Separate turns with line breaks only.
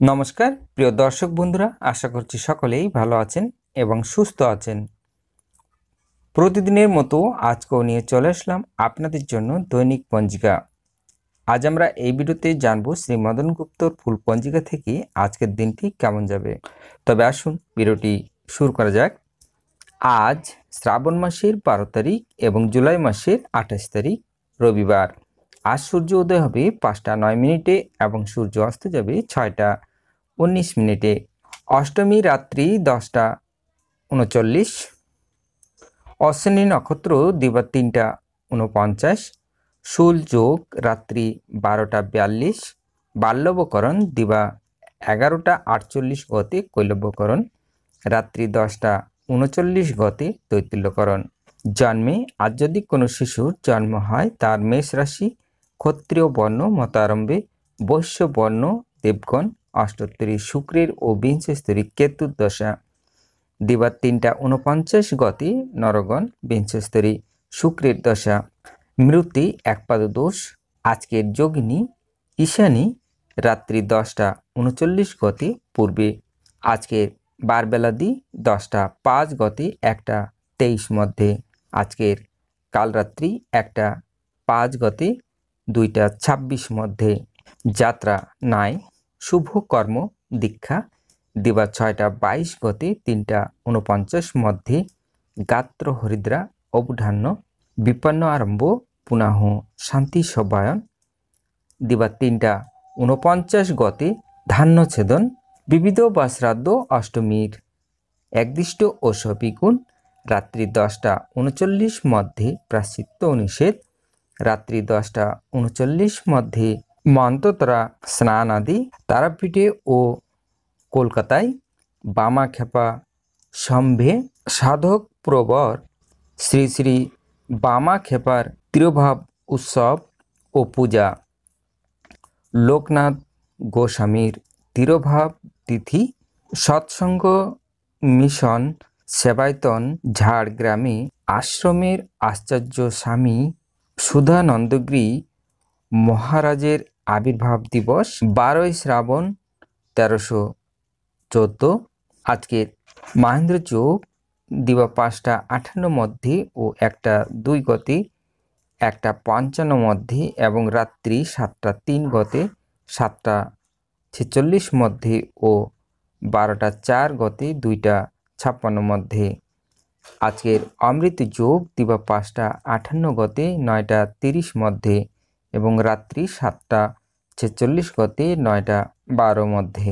নমস্কার প্রিয় দর্শক বন্ধুরা, আশা করছি সকলেই ভালো আছেন এবং সুস্থ আছেন। প্রতিদিনের মতো আজকেও নিয়ে চলে আসলাম আপনাদের জন্য দৈনিক পঞ্জিকা। আজ আমরা এই ভিডিওতে জানবো শ্রী মদন গুপ্তর ফুল পঞ্জিকা থেকে আজকের দিনটি কেমন যাবে। তবে আসুন ভিডিওটি শুরু করা যাক। আজ শ্রাবণ মাসের 12 তারিখ এবং জুলাই মাসের 28 তারিখ রবিবার। আজ সূর্য উদয় হবে 5টা 9 মিনিটে এবং সূর্য অস্ত যাবে 6টা 19 মিনিটে। অষ্টমী রাত্রি 10টা 39। অশ্বিনী নক্ষত্র দিবা 3টা 49। শুল যোগ রাত্রি 12টা 42। বাল্যবকরণ দিবা 11টা 48 গতে কৈলব্যকরণ। রাত্রি 10টা 39 গতে তৈতুল্যকরণ। জন্মে আজ যদি কোনো শিশুর জন্ম হয় তার মেষ রাশি, ক্ষত্রিয় বর্ণ মতারম্ভে, বৈশ্য বর্ণ দেবগণ, অষ্টোত্তরী শুক্রের ও বিংশস্তরী কেতুর দশা। দিবা 3টা 49 গতে নরগণ, বিংশস্তরী শুক্রের দশা। মৃত্যু একপাদ দোষ। আজকের যোগিনী ঈশানী রাত্রি 10টা 39 গতে পূর্বে। আজকের বারবেলাদি 10টা 5 গতে 1টা 23 মধ্যে। আজকের কালরাত্রি 1টা 5 গতে 2টা 26 মধ্যে। যাত্রা নাই। শুভ কর্ম দীক্ষা দিবা 6টা 22 গতে 3টা 49 মধ্যে। গাত্র হরিদ্রা অবধান্য বিপন্ন আরম্ভ পুনাহ শান্তি সবায়ন দিবা 3টা 49 গতে ধান্য ছেদন। বিবিধ বা শ্রাদ্ধ অষ্টমীর একদিষ্ট ও সবিগুণ। রাত্রি 10টা 39 মধ্যে প্রাশ্চিত্য নিষেধ। রাত্রি 10টা 39 মধ্যে মন্ত্রতরা স্নান আদি। তারাপীঠে ও কলকাতায় বামাখ্যাপা সম্ভে সাধক প্রবর শ্রী শ্রী বামাখ্যাপার তিরোভাব উৎসব ও পূজা। লোকনাথ গোস্বামীর তিরোভাব তিথি। সৎসঙ্গ মিশন সেবায়তন ঝাড়গ্রামে আশ্রমের আচার্য স্বামী সুধানন্দগিরি মহারাজের আবির্ভাব দিবস 12ই শ্রাবণ 1314। আজকের মহেন্দ্র যোগ দিবা 5টা 58 মধ্যে ও 1টা 2 গতে 1টা 55 মধ্যে এবং রাত্রি 7টা 3 গতে 7টা 46 মধ্যে ও 12টা 4 গতে 2টা 56 মধ্যে। আজকের অমৃত যোগ দিবা 5টা 58 গতে 9টা 30 মধ্যে এবং রাত্রি 7টা 46 গতে 9টা 12 মধ্যে।